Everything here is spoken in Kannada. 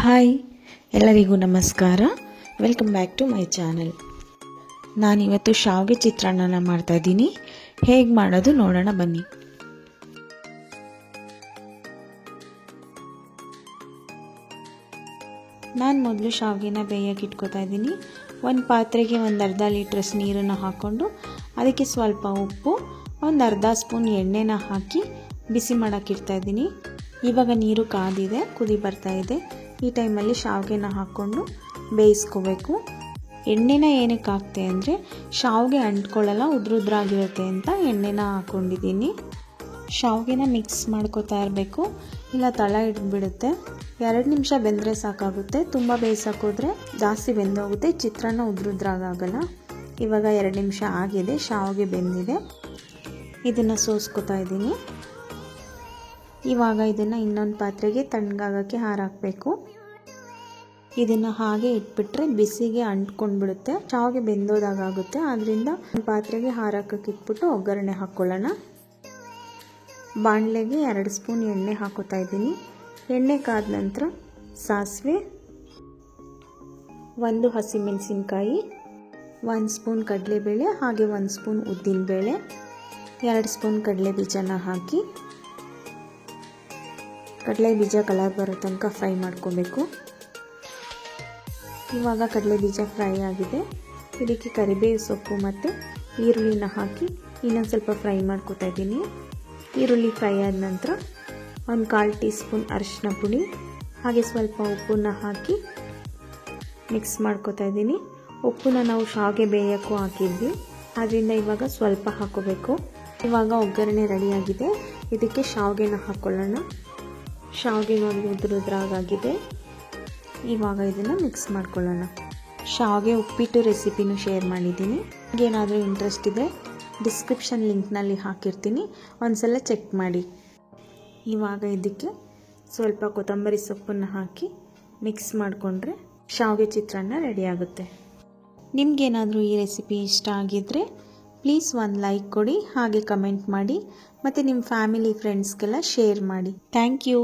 ಹಾಯ್ ಎಲ್ಲರಿಗೂ ನಮಸ್ಕಾರ. Welcome back to my channel. ನಾನಿವತ್ತು ಶಾವಿಗೆ ಚಿತ್ರಾನ್ನ ಮಾಡ್ತಾ ಇದ್ದೀನಿ. ಹೇಗೆ ಮಾಡೋದು ನೋಡೋಣ ಬನ್ನಿ. ನಾನು ಮೊದಲು ಶಾವಿಗೆನ ಬೇಯಕ್ಕೆ ಇಟ್ಕೋತಾ ಇದ್ದೀನಿ. ಒಂದು ಪಾತ್ರೆಗೆ ಒಂದು ಅರ್ಧ ಲೀಟ್ರಸ್ ನೀರನ್ನು ಹಾಕ್ಕೊಂಡು ಅದಕ್ಕೆ ಸ್ವಲ್ಪ ಉಪ್ಪು, ಒಂದು ಅರ್ಧ ಸ್ಪೂನ್ ಎಣ್ಣೆನ ಹಾಕಿ ಬಿಸಿ ಮಾಡೋಕ್ಕೆ ಇಡ್ತಾ ಇದ್ದೀನಿ. ಇವಾಗ ನೀರು ಕಾದಿದೆ, ಕುದಿ ಬರ್ತಾ ಇದೆ. ಈ ಟೈಮಲ್ಲಿ ಶಾವಿಗೆನ ಹಾಕ್ಕೊಂಡು ಬೇಯಿಸ್ಕೋಬೇಕು. ಎಣ್ಣೆನ ಏನಕ್ಕೆ ಹಾಕ್ತೆ ಅಂದರೆ ಶಾವಿಗೆ ಅಂಟ್ಕೊಳ್ಳಲ್ಲ, ಉದ್ರುದ್ರಾಗಿರುತ್ತೆ ಅಂತ ಎಣ್ಣೆನ ಹಾಕ್ಕೊಂಡಿದ್ದೀನಿ. ಶಾವಿಗೆನ ಮಿಕ್ಸ್ ಮಾಡ್ಕೋತಾ ಇರಬೇಕು, ಇಲ್ಲ ತಳ ಹಿಡಿದ್ಬಿಡುತ್ತೆ. 2 ನಿಮಿಷ ಬೆಂದರೆ ಸಾಕಾಗುತ್ತೆ. ತುಂಬ ಬೇಯಿಸೋಕೋದ್ರೆ ಜಾಸ್ತಿ ಬೆಂದೋಗುತ್ತೆ, ಚಿತ್ರಾನ್ನ ಉದ್ರುದ್ರಾಗಲ್ಲ. ಇವಾಗ 2 ನಿಮಿಷ ಆಗಿದೆ, ಶಾವಿಗೆ ಬೆಂದಿದೆ. ಇದನ್ನು ಸೋಸ್ಕೋತಾ ಇದ್ದೀನಿ. ಇವಾಗ ಇದನ್ನು ಇನ್ನೊಂದು ಪಾತ್ರೆಗೆ ತಣ್ಣಗಾಗಕ್ಕೆ ಹಾರಾಕಬೇಕು. ಇದನ್ನು ಹಾಗೆ ಇಟ್ಬಿಟ್ರೆ ಬಿಸಿಗೆ ಅಂಟ್ಕೊಂಡ್ಬಿಡುತ್ತೆ, ಶಾವಿಗೆ ಬೆಂದೋದಾಗುತ್ತೆ. ಆದ್ದರಿಂದ ಒಂದು ಪಾತ್ರೆಗೆ ಹಾರಾಕಕ್ಕೆ ಇಟ್ಬಿಟ್ಟು ಒಗ್ಗರಣೆ ಹಾಕ್ಕೊಳ್ಳೋಣ. ಬಾಣಲೆಗೆ 2 ಸ್ಪೂನ್ ಎಣ್ಣೆ ಹಾಕೋತಾ ಇದ್ದೀನಿ. ಎಣ್ಣೆ ಕಾದ ನಂತರ ಸಾಸಿವೆ, 1 ಹಸಿಮೆಣಸಿನ್ಕಾಯಿ, 1 ಸ್ಪೂನ್ ಕಡಲೆಬೇಳೆ, ಹಾಗೆ 1 ಸ್ಪೂನ್ ಉದ್ದಿನಬೇಳೆ, 2 ಸ್ಪೂನ್ ಕಡಲೆ ಬೀಜನ ಹಾಕಿ ಕಡಲೆ ಬೀಜ ಕಲರ್ ಬರೋ ತನಕ ಫ್ರೈ ಮಾಡ್ಕೋಬೇಕು. ಇವಾಗ ಕಡಲೆ ಬೀಜ ಫ್ರೈ ಆಗಿದೆ. ಇದಕ್ಕೆ ಕರಿಬೇವು ಸೊಪ್ಪು ಮತ್ತು ಈರುಳ್ಳಿನ ಹಾಕಿ ಇನ್ನೊಂದು ಸ್ವಲ್ಪ ಫ್ರೈ ಮಾಡ್ಕೋತಾ ಇದ್ದೀನಿ. ಈರುಳ್ಳಿ ಫ್ರೈ ಆದ ನಂತರ 1/4 ಟೀ ಸ್ಪೂನ್ ಅರಿಶಿನ ಪುಡಿ ಹಾಗೆ ಸ್ವಲ್ಪ ಉಪ್ಪನ್ನ ಹಾಕಿ ಮಿಕ್ಸ್ ಮಾಡ್ಕೋತಾ ಇದ್ದೀನಿ. ಉಪ್ಪನ್ನ ನಾವು ಶಾವಿಗೆ ಬೇಯೋಕ್ಕೂ ಹಾಕಿದ್ವಿ, ಆದ್ದರಿಂದ ಇವಾಗ ಸ್ವಲ್ಪ ಹಾಕೋಬೇಕು. ಇವಾಗ ಒಗ್ಗರಣೆ ರೆಡಿಯಾಗಿದೆ. ಇದಕ್ಕೆ ಶಾವಿಗೆನ ಹಾಕ್ಕೊಳ್ಳೋಣ. ಶಾವಿಗೆ ನೋಡಿ ಉದ್ರುದ್ರಾಗಿದೆ. ಇವಾಗ ಇದನ್ನು ಮಿಕ್ಸ್ ಮಾಡ್ಕೊಳ್ಳೋಣ. ಶಾವಿಗೆ ಉಪ್ಪಿಟ್ಟು ರೆಸಿಪಿನೂ ಶೇರ್ ಮಾಡಿದ್ದೀನಿ. ಏನಾದರೂ ಇಂಟ್ರೆಸ್ಟ್ ಇದೆ ಡಿಸ್ಕ್ರಿಪ್ಷನ್ ಲಿಂಕ್ನಲ್ಲಿ ಹಾಕಿರ್ತೀನಿ, ಒಂದ್ಸಲ ಚೆಕ್ ಮಾಡಿ. ಇವಾಗ ಇದಕ್ಕೆ ಸ್ವಲ್ಪ ಕೊತ್ತಂಬರಿ ಸೊಪ್ಪನ್ನು ಹಾಕಿ ಮಿಕ್ಸ್ ಮಾಡಿಕೊಂಡ್ರೆ ಶಾವಿಗೆ ಚಿತ್ರಾನ್ನ ರೆಡಿ ಆಗುತ್ತೆ. ನಿಮಗೇನಾದರೂ ಈ ರೆಸಿಪಿ ಇಷ್ಟ ಆಗಿದ್ದರೆ ಪ್ಲೀಸ್ ಒಂದು ಲೈಕ್ ಕೊಡಿ, ಹಾಗೆ ಕಮೆಂಟ್ ಮಾಡಿ ಮತ್ತು ನಿಮ್ಮ ಫ್ಯಾಮಿಲಿ ಫ್ರೆಂಡ್ಸ್ಗೆಲ್ಲ ಶೇರ್ ಮಾಡಿ. Thank you.